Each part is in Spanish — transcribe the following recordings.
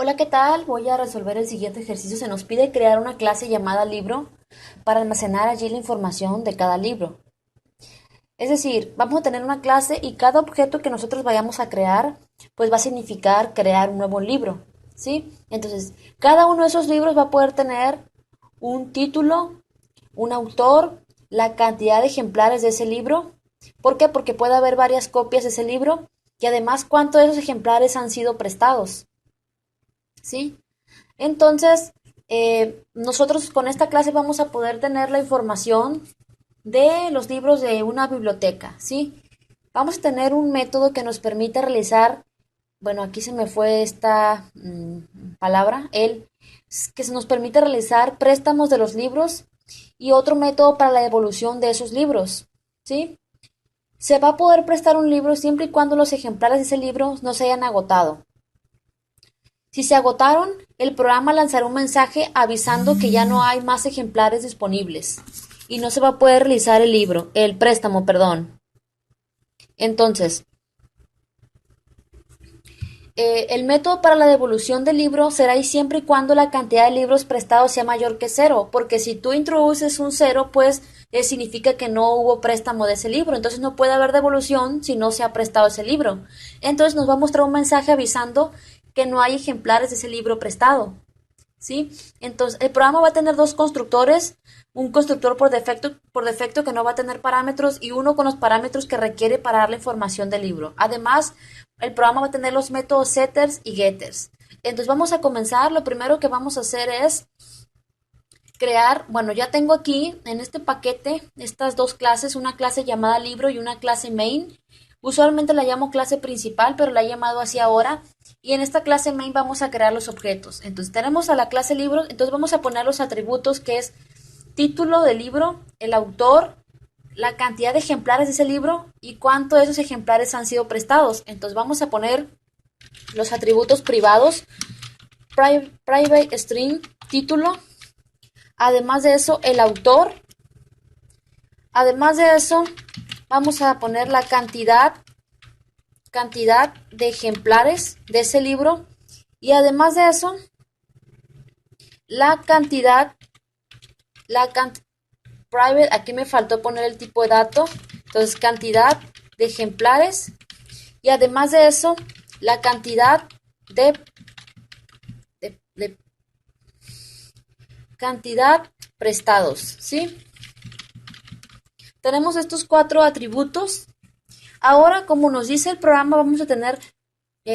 Hola, ¿qué tal? Voy a resolver el siguiente ejercicio. Se nos pide crear una clase llamada libro para almacenar allí la información de cada libro. Es decir, vamos a tener una clase y cada objeto que nosotros vayamos a crear, pues va a significar crear un nuevo libro, ¿sí? Entonces, cada uno de esos libros va a poder tener un título, un autor, la cantidad de ejemplares de ese libro. ¿Por qué? Porque puede haber varias copias de ese libro y además cuántos de esos ejemplares han sido prestados, ¿sí? Entonces, nosotros con esta clase vamos a poder tener la información de los libros de una biblioteca, ¿sí? Vamos a tener un método que nos permite realizar, bueno, aquí se me fue esta palabra, que se nos permite realizar préstamos de los libros y otro método para la devolución de esos libros, ¿sí? Se va a poder prestar un libro siempre y cuando los ejemplares de ese libro no se hayan agotado. Si se agotaron, el programa lanzará un mensaje avisando que ya no hay más ejemplares disponibles y no se va a poder realizar el préstamo, perdón. Entonces, el método para la devolución del libro será y siempre y cuando la cantidad de libros prestados sea mayor que cero, porque si tú introduces un cero, pues significa que no hubo préstamo de ese libro, entonces no puede haber devolución si no se ha prestado ese libro. Entonces nos va a mostrar un mensaje avisando que no hay ejemplares de ese libro prestado, ¿sí? Entonces, el programa va a tener dos constructores, un constructor por defecto que no va a tener parámetros y uno con los parámetros que requiere para dar la información del libro. Además, el programa va a tener los métodos setters y getters. Entonces, vamos a comenzar. Lo primero que vamos a hacer es crear, bueno, ya tengo aquí en este paquete estas dos clases, una clase llamada libro y una clase main. Usualmente la llamo clase principal, pero la he llamado así ahora. Y en esta clase main vamos a crear los objetos. Entonces tenemos a la clase libro, entonces vamos a poner los atributos que es título del libro, el autor, la cantidad de ejemplares de ese libro y cuántos de esos ejemplares han sido prestados. Entonces vamos a poner los atributos privados, private string, título. Además de eso, el autor. Además de eso, vamos a poner la cantidad de ejemplares de ese libro. Y además de eso, la cantidad, private, aquí me faltó poner el tipo de dato. Entonces, cantidad de ejemplares. Y además de eso, la cantidad de cantidad prestados, ¿sí? Tenemos estos cuatro atributos. Ahora, como nos dice el programa, vamos a tener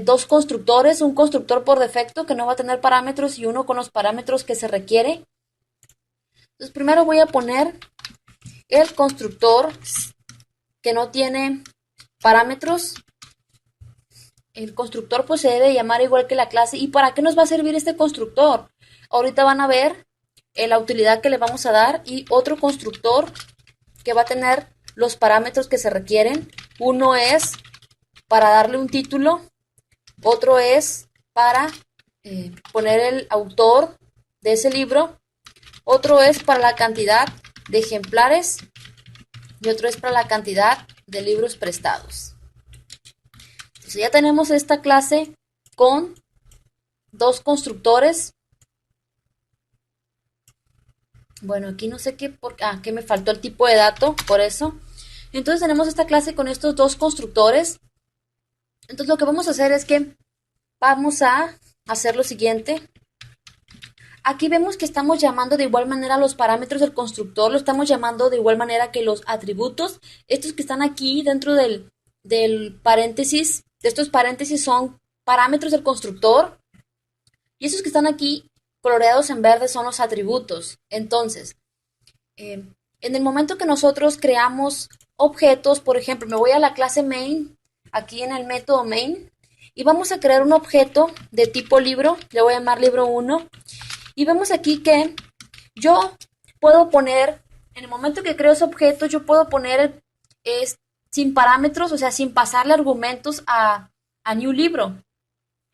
dos constructores, un constructor por defecto que no va a tener parámetros y uno con los parámetros que se requiere. Entonces, primero voy a poner el constructor que no tiene parámetros. El constructor pues se debe llamar igual que la clase. ¿Y para qué nos va a servir este constructor? Ahorita van a ver la utilidad que le vamos a dar y otro constructor que va a tener los parámetros que se requieren. Uno es para darle un título, otro es para poner el autor de ese libro, otro es para la cantidad de ejemplares y otro es para la cantidad de libros prestados. Entonces ya tenemos esta clase con dos constructores. Bueno, aquí no sé qué, que me faltó el tipo de dato, por eso. Entonces tenemos esta clase con estos dos constructores. Entonces lo que vamos a hacer es que vamos a hacer lo siguiente. Aquí vemos que estamos llamando de igual manera los parámetros del constructor, lo estamos llamando de igual manera que los atributos. Estos que están aquí dentro del paréntesis, de estos paréntesis son parámetros del constructor. Y esos que están aquí coloreados en verde son los atributos. Entonces, en el momento que nosotros creamos objetos, por ejemplo, me voy a la clase main, aquí en el método main, y vamos a crear un objeto de tipo libro, le voy a llamar libro 1, y vemos aquí que yo puedo poner, en el momento que creo ese objeto, yo puedo poner sin parámetros, o sea, sin pasarle argumentos a new libro.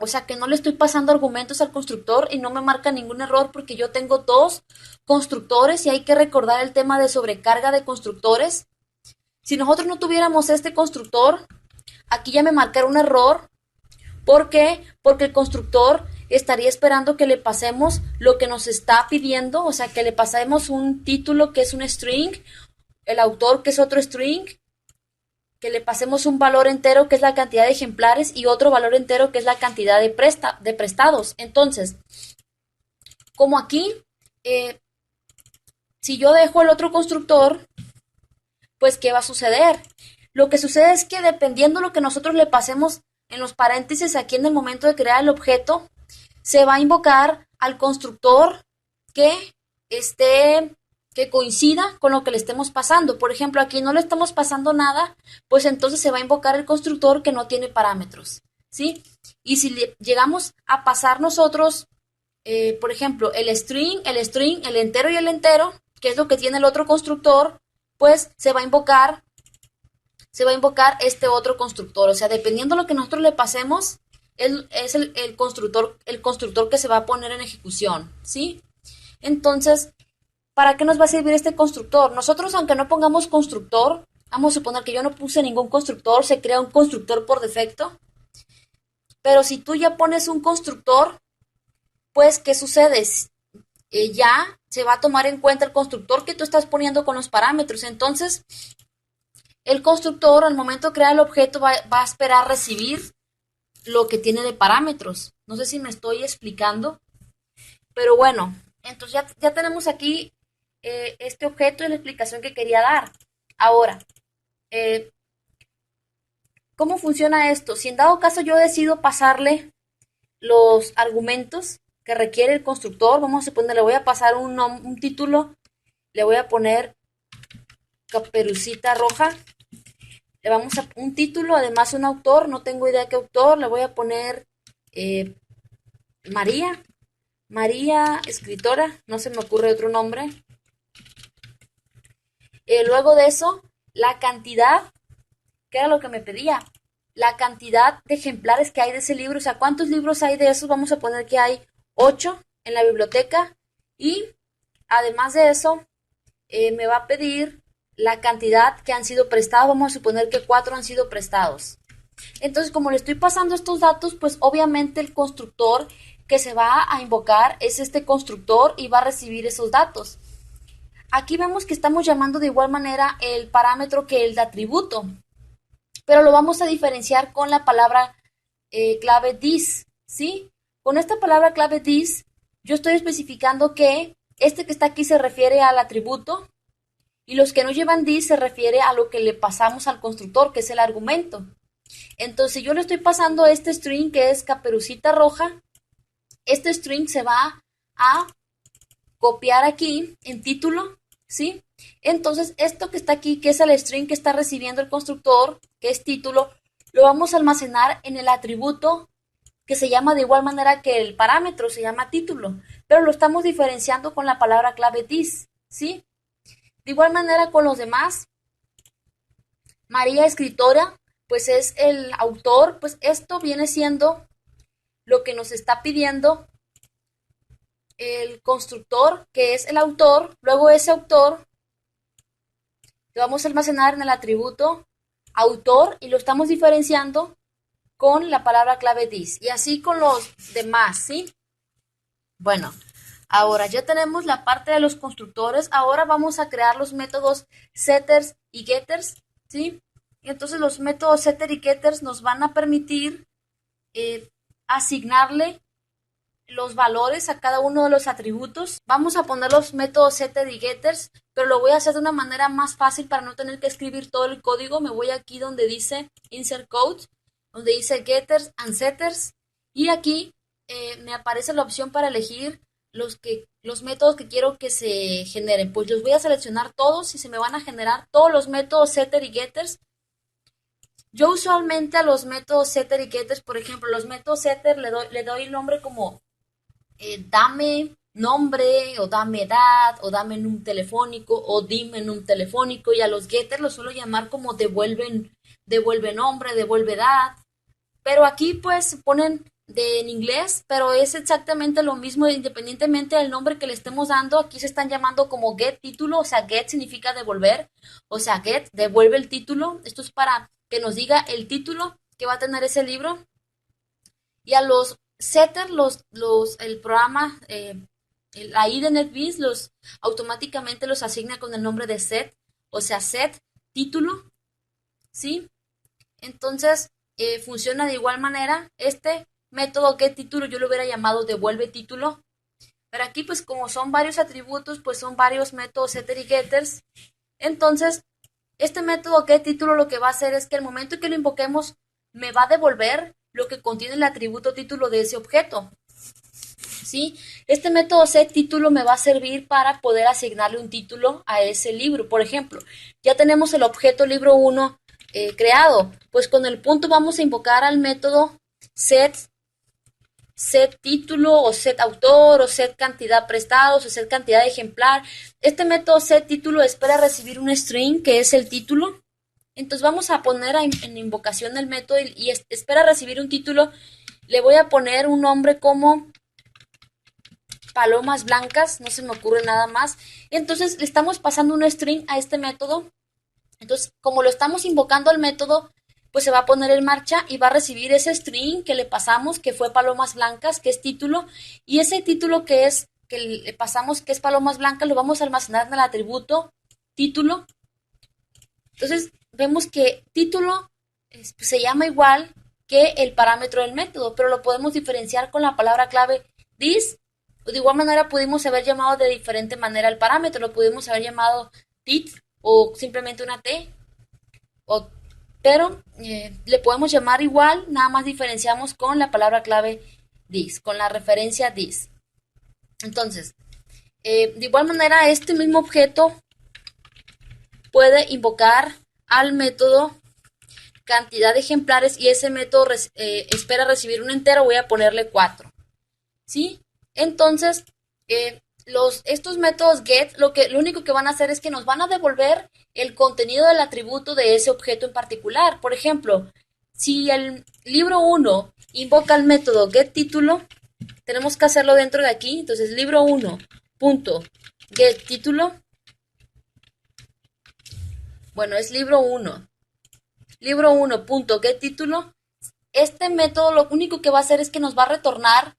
O sea que no le estoy pasando argumentos al constructor y no me marca ningún error porque yo tengo dos constructores y hay que recordar el tema de sobrecarga de constructores. Si nosotros no tuviéramos este constructor, aquí ya me marcará un error. ¿Por qué? Porque el constructor estaría esperando que le pasemos lo que nos está pidiendo, o sea, que le pasemos un título que es un string, el autor que es otro string, que le pasemos un valor entero que es la cantidad de ejemplares y otro valor entero que es la cantidad de prestados. Entonces, como aquí, si yo dejo el otro constructor, pues ¿qué va a suceder? Lo que sucede es que dependiendo de lo que nosotros le pasemos en los paréntesis aquí en el momento de crear el objeto, se va a invocar al constructor que esté que coincida con lo que le estemos pasando. Por ejemplo, aquí no le estamos pasando nada, pues entonces se va a invocar el constructor que no tiene parámetros, ¿sí? Y si llegamos a pasar nosotros, por ejemplo, el string, el entero y el entero, que es lo que tiene el otro constructor, pues se va a invocar este otro constructor. O sea, dependiendo de lo que nosotros le pasemos, es el constructor que se va a poner en ejecución, ¿sí? Entonces, ¿para qué nos va a servir este constructor? Nosotros, aunque no pongamos constructor, vamos a suponer que yo no puse ningún constructor, se crea un constructor por defecto. Pero si tú ya pones un constructor, pues, ¿qué sucede? Ya se va a tomar en cuenta el constructor que tú estás poniendo con los parámetros. Entonces, el constructor, al momento de crear el objeto, va a esperar recibir lo que tiene de parámetros. No sé si me estoy explicando, pero bueno, entonces ya tenemos aquí este objeto y la explicación que quería dar. Ahora, ¿cómo funciona esto? Si en dado caso yo decido pasarle los argumentos que requiere el constructor, vamos a suponer, le voy a pasar un título, le voy a poner Caperucita Roja, le vamos a un título, además un autor, no tengo idea qué autor, le voy a poner María, escritora, no se me ocurre otro nombre. Luego de eso, la cantidad, que era lo que me pedía, la cantidad de ejemplares que hay de ese libro, o sea, ¿cuántos libros hay de esos? Vamos a poner que hay 8 en la biblioteca y además de eso, me va a pedir la cantidad que han sido prestados, vamos a suponer que 4 han sido prestados. Entonces, como le estoy pasando estos datos, pues obviamente el constructor que se va a invocar es este constructor y va a recibir esos datos. Aquí vemos que estamos llamando de igual manera el parámetro que el de atributo, pero lo vamos a diferenciar con la palabra clave this, ¿sí? Con esta palabra clave this, yo estoy especificando que este que está aquí se refiere al atributo y los que no llevan this se refiere a lo que le pasamos al constructor, que es el argumento. Entonces yo le estoy pasando este string que es Caperucita Roja, este string se va a copiar aquí en título, ¿sí? Entonces esto que está aquí, que es el string que está recibiendo el constructor, que es título, lo vamos a almacenar en el atributo que se llama de igual manera que el parámetro, se llama título, pero lo estamos diferenciando con la palabra clave this, ¿sí? De igual manera con los demás, María escritora, pues es el autor, pues esto viene siendo lo que nos está pidiendo el constructor, que es el autor. Luego ese autor lo vamos a almacenar en el atributo autor y lo estamos diferenciando con la palabra clave this. Y así con los demás, ¿sí? Bueno, ahora ya tenemos la parte de los constructores. Ahora vamos a crear los métodos setters y getters, ¿sí? Entonces los métodos setter y getters nos van a permitir asignarle los valores a cada uno de los atributos. Vamos a poner los métodos setter y getters, pero lo voy a hacer de una manera más fácil para no tener que escribir todo el código. Me voy aquí donde dice Insert Code, donde dice Getters and Setters, y aquí me aparece la opción para elegir los métodos que quiero que se generen. Pues los voy a seleccionar todos y se me van a generar todos los métodos setter y getters. Yo usualmente a los métodos setter y getters, por ejemplo, los métodos setter le doy el nombre como dame nombre, o dame edad, o dame num telefónico, o dime num telefónico, y a los getters los suelo llamar como devuelve nombre, devuelve edad, pero aquí pues ponen en inglés, pero es exactamente lo mismo independientemente del nombre que le estemos dando. Aquí se están llamando como get título, o sea, get significa devolver, o sea, get devuelve el título. Esto es para que nos diga el título que va a tener ese libro. Y a los setter, el programa, la I de NetBeans, automáticamente los asigna con el nombre de set, o sea, set, título, ¿sí? Entonces, funciona de igual manera. Este método getTítulo yo lo hubiera llamado devuelve título. Pero aquí, pues como son varios atributos, pues son varios métodos setter y getters. Entonces, este método getTítulo lo que va a hacer es que al momento en que lo invoquemos, me va a devolver lo que contiene el atributo título de ese objeto. ¿Sí? Este método setTítulo me va a servir para poder asignarle un título a ese libro. Por ejemplo, ya tenemos el objeto libro 1 creado. Pues con el punto vamos a invocar al método setTítulo o setAutor o setCantidad prestados o setCantidad de ejemplar. Este método setTítulo espera recibir un string que es el título. Entonces vamos a poner en invocación el método y espera recibir un título. Le voy a poner un nombre como palomas blancas, no se me ocurre nada más. Entonces le estamos pasando un string a este método. Entonces, como lo estamos invocando al método, pues se va a poner en marcha y va a recibir ese string que le pasamos, que fue palomas blancas, que es título, y ese título que le pasamos, que es palomas blancas, lo vamos a almacenar en el atributo título. Entonces, vemos que título se llama igual que el parámetro del método, pero lo podemos diferenciar con la palabra clave this. De igual manera pudimos haber llamado de diferente manera el parámetro, lo pudimos haber llamado tit o simplemente una t, pero le podemos llamar igual, nada más diferenciamos con la palabra clave this, con la referencia this. Entonces, de igual manera este mismo objeto puede invocar al método cantidad de ejemplares y ese método espera recibir un entero, voy a ponerle 4. ¿Sí? Entonces, estos métodos get lo único que van a hacer es que nos van a devolver el contenido del atributo de ese objeto en particular. Por ejemplo, si el libro 1 invoca el método getTítulo, tenemos que hacerlo dentro de aquí. Entonces, libro 1 punto getTítulo, bueno, es libro 1. Libro 1 punto getTítulo. Este método lo único que va a hacer es que nos va a retornar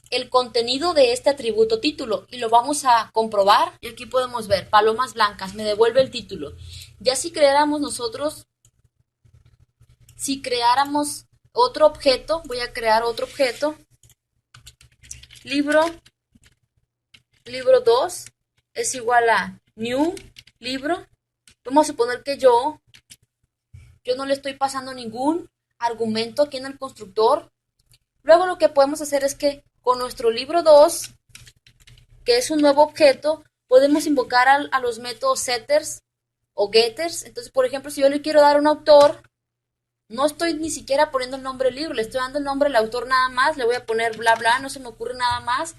el contenido de este atributo título y lo vamos a comprobar. Y aquí podemos ver palomas blancas, me devuelve el título. Ya si creáramos otro objeto, voy a crear otro objeto, libro 2 es igual a new libro. Vamos a suponer que yo no le estoy pasando ningún argumento aquí en el constructor. Luego lo que podemos hacer es que con nuestro libro 2, que es un nuevo objeto, podemos invocar a los métodos setters o getters. Entonces, por ejemplo, si yo le quiero dar un autor, no estoy ni siquiera poniendo el nombre del libro, le estoy dando el nombre del autor nada más, le voy a poner bla bla, no se me ocurre nada más.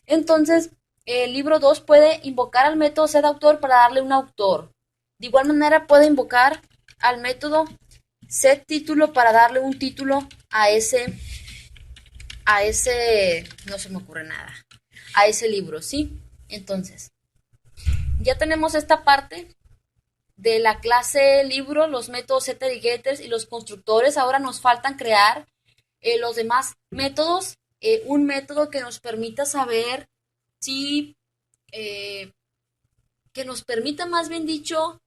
Entonces, el libro 2 puede invocar al método setAutor para darle un autor. De igual manera puede invocar al método setTítulo para darle un título a ese, no se me ocurre nada, a ese libro, ¿sí? Entonces, ya tenemos esta parte de la clase libro, los métodos setter y getters y los constructores. Ahora nos faltan crear los demás métodos, un método que nos permita saber si, que nos permita más bien dicho,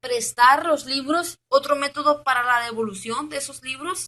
prestar los libros, otro método para la devolución de esos libros.